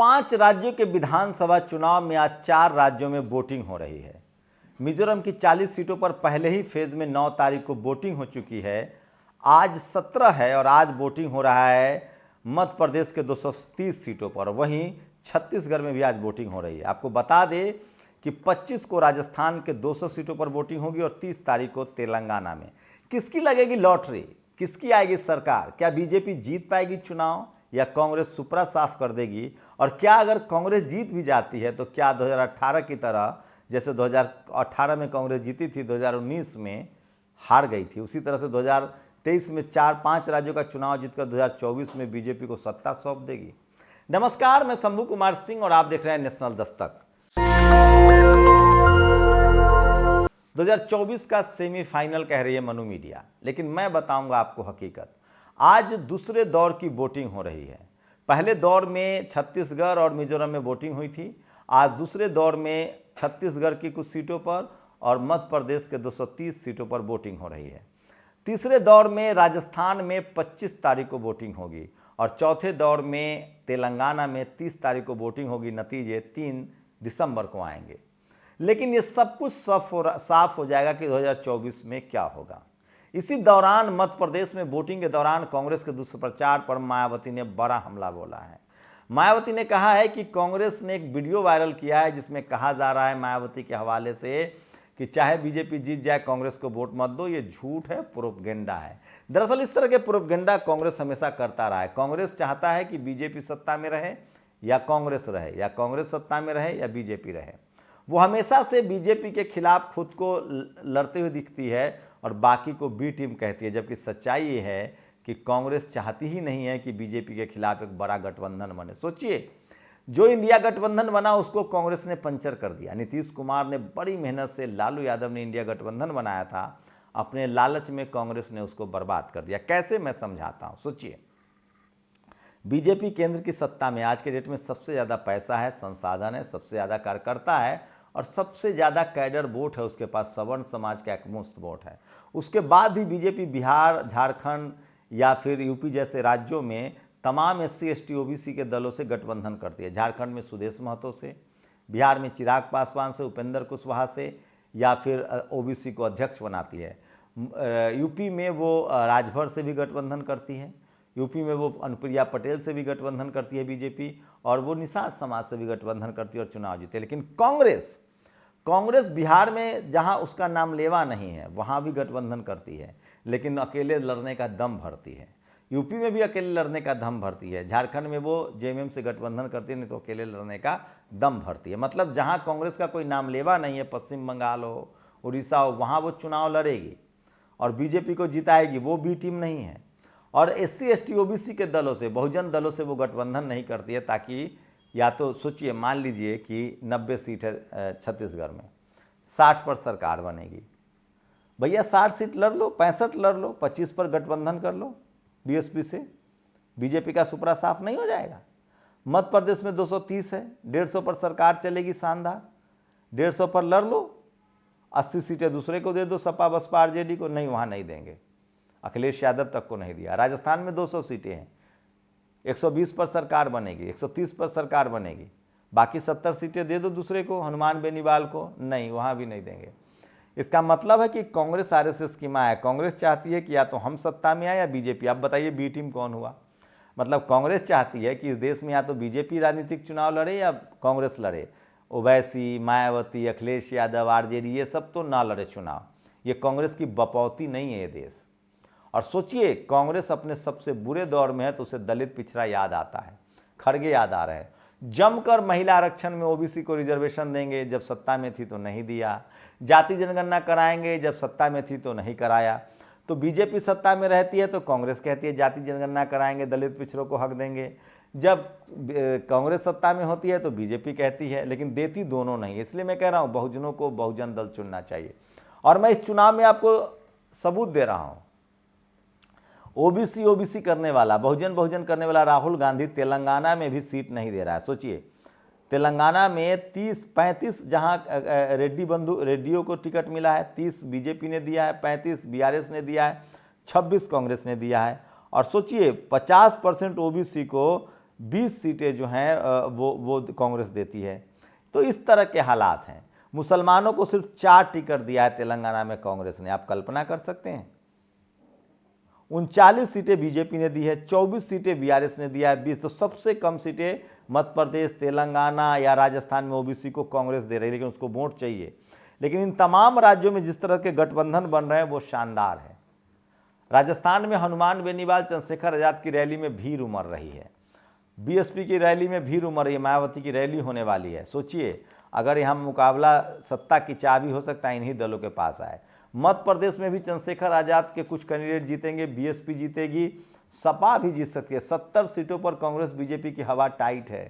5 राज्यों के विधानसभा चुनाव में आज 4 राज्यों में वोटिंग हो रही है। मिजोरम की 40 सीटों पर पहले ही फेज में 9 तारीख को वोटिंग हो चुकी है। आज 17 है और आज वोटिंग हो रहा है मध्य प्रदेश के 230 सीटों पर। वहीं छत्तीसगढ़ में भी आज वोटिंग हो रही है। आपको बता दें कि 25 को राजस्थान के 200 सीटों पर वोटिंग होगी और 30 तारीख को तेलंगाना में। किसकी लगेगी लॉटरी, किसकी आएगी सरकार? क्या बीजेपी जीत पाएगी चुनाव या कांग्रेस सुपरा साफ कर देगी? और क्या अगर कांग्रेस जीत भी जाती है तो क्या 2018 की तरह, जैसे 2018 में कांग्रेस जीती थी, 2019 में हार गई थी, उसी तरह से 2023 में 4-5 राज्यों का चुनाव जीतकर 2024 में बीजेपी को सत्ता सौंप देगी? नमस्कार, मैं शंभू कुमार सिंह और आप देख रहे हैं नेशनल दस्तक। 2024 का सेमीफाइनल कह रही है मनु मीडिया, लेकिन मैं बताऊंगा आपको हकीकत। आज दूसरे दौर की वोटिंग हो रही है। पहले दौर में छत्तीसगढ़ और मिजोरम में वोटिंग हुई थी। आज दूसरे दौर में छत्तीसगढ़ की कुछ सीटों पर और मध्य प्रदेश के 230 सीटों पर वोटिंग हो रही है। तीसरे दौर में राजस्थान में 25 तारीख को वोटिंग होगी और चौथे दौर में तेलंगाना में 30 तारीख को वोटिंग होगी। नतीजे 3 दिसंबर को आएंगे। लेकिन ये सब कुछ साफ हो जाएगा कि 2024 में क्या होगा। इसी दौरान मध्य प्रदेश में वोटिंग के दौरान कांग्रेस के दुष्प्रचार पर मायावती ने बड़ा हमला बोला है। मायावती ने कहा है कि कांग्रेस ने एक वीडियो वायरल किया है जिसमें कहा जा रहा है मायावती के हवाले से कि चाहे बीजेपी जीत जाए कांग्रेस को वोट मत दो। ये झूठ है, प्रोपगेंडा है। दरअसल इस तरह के प्रोपगेंडा कांग्रेस हमेशा करता रहा है। कांग्रेस चाहता है कि बीजेपी सत्ता में रहे या कांग्रेस रहे, या कांग्रेस सत्ता में रहे या बीजेपी रहे। वो हमेशा से बीजेपी के खिलाफ खुद को लड़ते हुए दिखती है और बाकी को बी टीम कहती है, जबकि सच्चाई ये है कि कांग्रेस चाहती ही नहीं है कि बीजेपी के खिलाफ एक बड़ा गठबंधन बने। सोचिए, जो इंडिया गठबंधन बना उसको कांग्रेस ने पंचर कर दिया। नीतीश कुमार ने बड़ी मेहनत से, लालू यादव ने इंडिया गठबंधन बनाया था, अपने लालच में कांग्रेस ने उसको बर्बाद कर दिया। कैसे, मैं समझाता हूं। सोचिए, बीजेपी केंद्र की सत्ता में आज के डेट में सबसे ज़्यादा पैसा है, संसाधन है, सबसे ज़्यादा कार्यकर्ता है और सबसे ज़्यादा कैडर वोट है उसके पास। सवर्ण समाज का एकमुश्त वोट है। उसके बाद भी बीजेपी बिहार, झारखंड या फिर यूपी जैसे राज्यों में तमाम SC ST OBC के दलों से गठबंधन करती है। झारखंड में सुदेश महतो से, बिहार में चिराग पासवान से, उपेंद्र कुशवाहा से, या फिर OBC को अध्यक्ष बनाती है। यूपी में वो राजभर से भी गठबंधन करती है। यूपी में वो अनुप्रिया पटेल से भी गठबंधन करती है बीजेपी, और वो निषाद समाज से भी गठबंधन करती है और चुनाव जीते। लेकिन कांग्रेस बिहार में जहां उसका नाम लेवा नहीं है वहां भी गठबंधन करती है, लेकिन अकेले लड़ने का दम भरती है। यूपी में भी अकेले लड़ने का दम भरती है। झारखंड में वो JMM से गठबंधन करती है, नहीं तो अकेले लड़ने का दम भरती है। मतलब जहां कांग्रेस का कोई नाम लेवा नहीं है, पश्चिम बंगाल हो, उड़ीसा हो, वहां वो चुनाव लड़ेगी और बीजेपी को जिताएगी। वो बी टीम नहीं है। और SC ST OBC के दलों से, बहुजन दलों से वो गठबंधन नहीं करती है, ताकि या तो सोचिए, मान लीजिए कि 90 सीट है छत्तीसगढ़ में, 60 पर सरकार बनेगी। भैया 60 सीट लड़ लो, 65 लड़ लो, 25 पर गठबंधन कर लो BSP से। बीजेपी का सुपरा साफ नहीं हो जाएगा? मध्य प्रदेश में 230 है, 150 पर सरकार चलेगी शानदार। 150 पर लड़ लो, 80 सीटें दूसरे को दे दो, सपा बसपा RJD को। नहीं, वहाँ नहीं देंगे। अखिलेश यादव तक को नहीं दिया। राजस्थान में 200 सीटें हैं, 120 पर सरकार बनेगी, 130 पर सरकार बनेगी। बाकी 70 सीटें दे दो दूसरे को, हनुमान बेनीवाल को। नहीं, वहाँ भी नहीं देंगे। इसका मतलब है कि कांग्रेस RSS की माँ है। कांग्रेस चाहती है कि या तो हम सत्ता में आए या बीजेपी। आप बताइए बी टीम कौन हुआ? मतलब कांग्रेस चाहती है कि इस देश में या तो बीजेपी राजनीतिक चुनाव लड़े या कांग्रेस लड़े। ओवैसी, मायावती, अखिलेश यादव, RJD, ये सब तो ना लड़े चुनाव। ये कांग्रेस की बपौती नहीं है ये देश। और सोचिए, कांग्रेस अपने सबसे बुरे दौर में है तो उसे दलित पिछड़ा याद आता है, खड़गे याद आ रहे हैं। जमकर महिला आरक्षण में OBC को रिजर्वेशन देंगे, जब सत्ता में थी तो नहीं दिया। जाति जनगणना कराएंगे, जब सत्ता में थी तो नहीं कराया। तो बीजेपी सत्ता में रहती है तो कांग्रेस कहती है जाति जनगणना कराएंगे, दलित पिछड़ों को हक देंगे। जब कांग्रेस सत्ता में होती है तो बीजेपी कहती है, लेकिन देती दोनों नहीं। इसलिए मैं कह रहा हूँ बहुजनों को बहुजन दल चुनना चाहिए। और मैं इस चुनाव में आपको सबूत दे रहा हूँ। OBC करने वाला, बहुजन करने वाला राहुल गांधी तेलंगाना में भी सीट नहीं दे रहा है। सोचिए, तेलंगाना में 30-35 जहां रेड्डियों को टिकट मिला है, 30 बीजेपी ने दिया है, 35 BRS ने दिया है, 26 कांग्रेस ने दिया है। और सोचिए 50% OBC को 20 सीटें जो हैं वो कांग्रेस देती है। तो इस तरह के हालात हैं। मुसलमानों को सिर्फ 4 टिकट दिया है तेलंगाना में कांग्रेस ने, आप कल्पना कर सकते हैं। 39 सीटें बीजेपी ने दी है, 24 सीटें बीआरएस ने दिया है, 20। तो सबसे कम सीटें मध्य प्रदेश, तेलंगाना या राजस्थान में ओबीसी को कांग्रेस दे रही है, लेकिन उसको वोट चाहिए। लेकिन इन तमाम राज्यों में जिस तरह के गठबंधन बन रहे हैं वो शानदार है। राजस्थान में हनुमान बेनीवाल, चंद्रशेखर आजाद की रैली में भीड़ उमड़ रही है, बीएसपी की रैली में भीड़ उमड़ रही है, मायावती की रैली होने वाली है। सोचिए, अगर यहाँ मुकाबला सत्ता की चाबी हो सकता है इन्हीं दलों के पास आए। मध्य प्रदेश में भी चंद्रशेखर आजाद के कुछ कैंडिडेट जीतेंगे, बीएसपी जीतेगी, सपा भी जीत सकती है। 70 सीटों पर कांग्रेस बीजेपी की हवा टाइट है।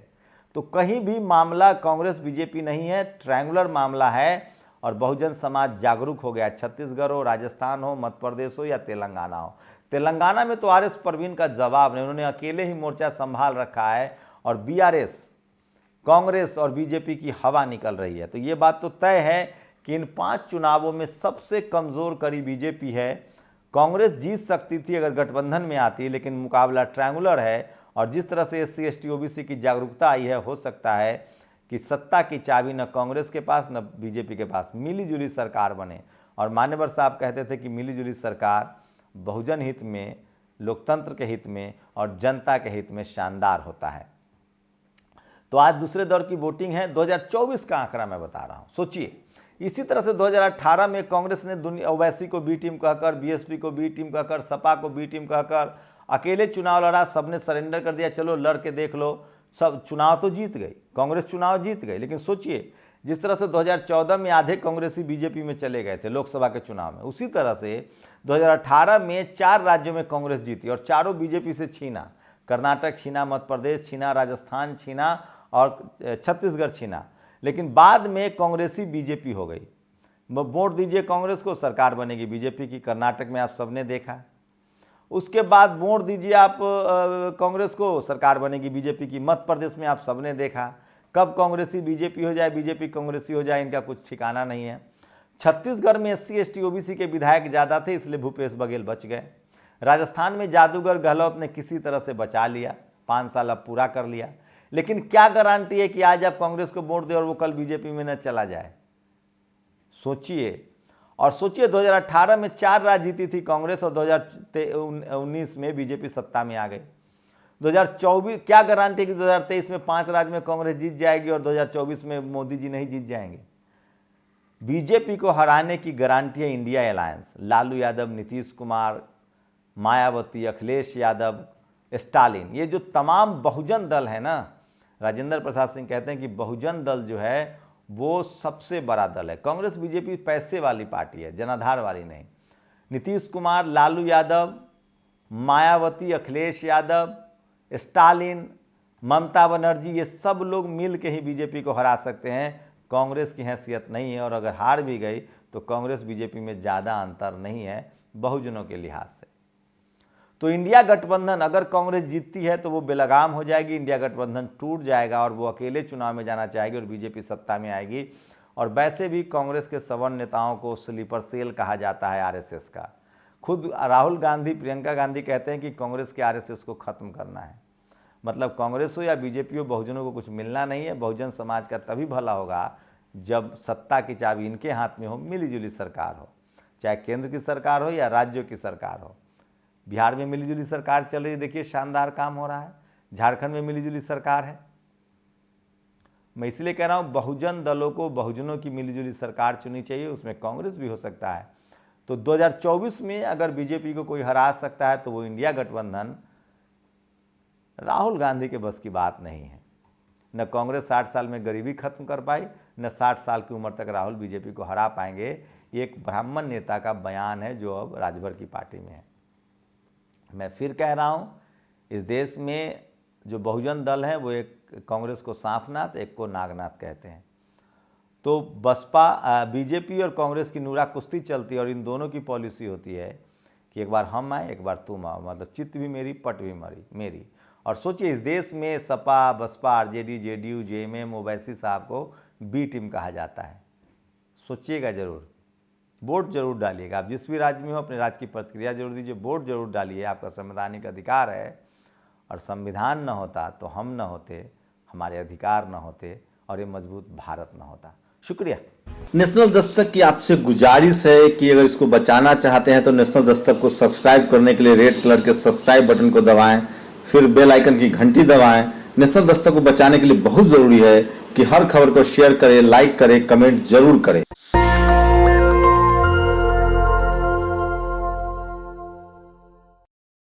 तो कहीं भी मामला कांग्रेस बीजेपी नहीं है, ट्रायंगुलर मामला है और बहुजन समाज जागरूक हो गया। छत्तीसगढ़ हो, राजस्थान हो, मध्य प्रदेश हो या तेलंगाना हो। तेलंगाना में तो आरएस परवीन का जवाब नहीं, उन्होंने अकेले ही मोर्चा संभाल रखा है और बीआरएस, कांग्रेस और बीजेपी की हवा निकल रही है। तो ये बात तो तय है कि इन 5 चुनावों में सबसे कमज़ोर कड़ी बीजेपी है। कांग्रेस जीत सकती थी अगर गठबंधन में आती, लेकिन मुकाबला ट्रायंगुलर है। और जिस तरह से एससी एसटी ओबीसी की जागरूकता आई है, हो सकता है कि सत्ता की चाबी न कांग्रेस के पास न बीजेपी के पास, मिली जुली सरकार बने। और मान्यवर साहब कहते थे कि मिली जुली सरकार बहुजन हित में, लोकतंत्र के हित में और जनता के हित में शानदार होता है। तो आज दूसरे दौर की वोटिंग है, 2024 का आंकड़ा मैं बता रहा हूं। सोचिए, इसी तरह से 2018 में कांग्रेस ने ओवैसी को बी टीम कहकर, बीएसपी को बी टीम कहकर, सपा को बी टीम कहकर अकेले चुनाव लड़ा, सबने सरेंडर कर दिया, चलो लड़ के देख लो, सब चुनाव तो जीत गई, कांग्रेस चुनाव जीत गई। लेकिन सोचिए, जिस तरह से 2014 में आधे कांग्रेसी बीजेपी में चले गए थे लोकसभा के चुनाव में, उसी तरह से 2018 में 4 राज्यों में कांग्रेस जीती और चारों बीजेपी से छीना। कर्नाटक छीना, मध्य प्रदेश छीना, राजस्थान छीना और छत्तीसगढ़ छीना। लेकिन बाद में कांग्रेसी बीजेपी हो गई। वोट दीजिए कांग्रेस को, सरकार बनेगी बीजेपी की। कर्नाटक में आप सबने देखा। उसके बाद वोट दीजिए आप कांग्रेस को, सरकार बनेगी बीजेपी की। मध्य प्रदेश में आप सबने देखा। कब कांग्रेसी बीजेपी हो जाए, बीजेपी कांग्रेसी हो जाए, इनका कुछ ठिकाना नहीं है। छत्तीसगढ़ में एससी एसटी ओबीसी के विधायक ज़्यादा थे, इसलिए भूपेश बघेल बच गए। राजस्थान में जादूगर गहलोत ने किसी तरह से बचा लिया, 5 साल अब पूरा कर लिया। लेकिन क्या गारंटी है कि आज आप कांग्रेस को वोट दें और वो कल बीजेपी में न चला जाए? सोचिए। और सोचिए, 2018 में 4 राज्य जीती थी कांग्रेस और 2019 में बीजेपी सत्ता में आ गई। 2024 क्या गारंटी कि 2023 में 5 राज्य में कांग्रेस जीत जाएगी और 2024 में मोदी जी नहीं जीत जाएंगे? बीजेपी को हराने की गारंटी है India alliance. Lalu Yadav, Nitish Kumar, Mayawati, Akhilesh Yadav, Stalin, ये जो तमाम बहुजन दल है ना, राजेंद्र प्रसाद सिंह कहते हैं कि बहुजन दल जो है वो सबसे बड़ा दल है। कांग्रेस बीजेपी पैसे वाली पार्टी है, जनाधार वाली नहीं। नीतीश कुमार, लालू यादव, मायावती, अखिलेश यादव, स्टालिन, ममता बनर्जी, ये सब लोग मिल के ही बीजेपी को हरा सकते हैं। कांग्रेस की हैसियत नहीं है। और अगर हार भी गई तो कांग्रेस बीजेपी में ज़्यादा अंतर नहीं है बहुजनों के लिहाज से। तो इंडिया गठबंधन अगर कांग्रेस जीतती है तो वो बेलगाम हो जाएगी, इंडिया गठबंधन टूट जाएगा और वो अकेले चुनाव में जाना चाहेगी और बीजेपी सत्ता में आएगी। और वैसे भी कांग्रेस के सवर्ण नेताओं को स्लीपर सेल कहा जाता है आरएसएस का। खुद राहुल गांधी, प्रियंका गांधी कहते हैं कि कांग्रेस के आरएसएस को ख़त्म करना है। मतलब कांग्रेस हो या बीजेपी हो, बहुजनों को कुछ मिलना नहीं है। बहुजन समाज का तभी भला होगा जब सत्ता की चाबी इनके हाथ में हो, मिलीजुली सरकार हो, चाहे केंद्र की सरकार हो या राज्यों की सरकार हो। बिहार में मिलीजुली सरकार चल रही है, देखिए शानदार काम हो रहा है। झारखंड में मिलीजुली सरकार है। मैं इसलिए कह रहा हूँ बहुजन दलों को बहुजनों की मिलीजुली सरकार चुननी चाहिए, उसमें कांग्रेस भी हो सकता है। तो 2024 में अगर बीजेपी को कोई हरा सकता है तो वो इंडिया गठबंधन। राहुल गांधी के बस की बात नहीं है। न कांग्रेस 60 साल में गरीबी खत्म कर पाई, न 60 साल की उम्र तक राहुल बीजेपी को हरा पाएंगे। ये एक ब्राह्मण नेता का बयान है जो अब राजभर की पार्टी में है। मैं फिर कह रहा हूँ, इस देश में जो बहुजन दल हैं वो एक कांग्रेस को सांफनाथ, एक को नागनाथ कहते हैं। तो बसपा, बीजेपी और कांग्रेस की नूरा कुश्ती चलती है और इन दोनों की पॉलिसी होती है कि एक बार हम आए, एक बार तुम आओ। मतलब चित्त भी मेरी, पट भी मेरी। और सोचिए, इस देश में Sapa, Basapa, RJD, JDU, JMM, Owaisi साहब को बी टीम कहा जाता है। सोचिएगा जरूर, वोट जरूर डालिएगा। आप जिस भी राज्य में हो अपने राज्य की प्रतिक्रिया जरूर दीजिए, वोट जरूर डालिए, आपका संवैधानिक अधिकार है। और संविधान न होता तो हम न होते, हमारे अधिकार न होते और ये मजबूत भारत न होता। शुक्रिया। नेशनल दस्तक की आपसे गुजारिश है कि अगर इसको बचाना चाहते हैं तो नेशनल दस्तक को सब्सक्राइब करने के लिए रेड कलर के सब्सक्राइब बटन को दबाएं, फिर बेल आइकन की घंटी दबाएं। नेशनल दस्तक को बचाने के लिए बहुत जरूरी है कि हर खबर को शेयर करें, लाइक करें, कमेंट जरूर करें।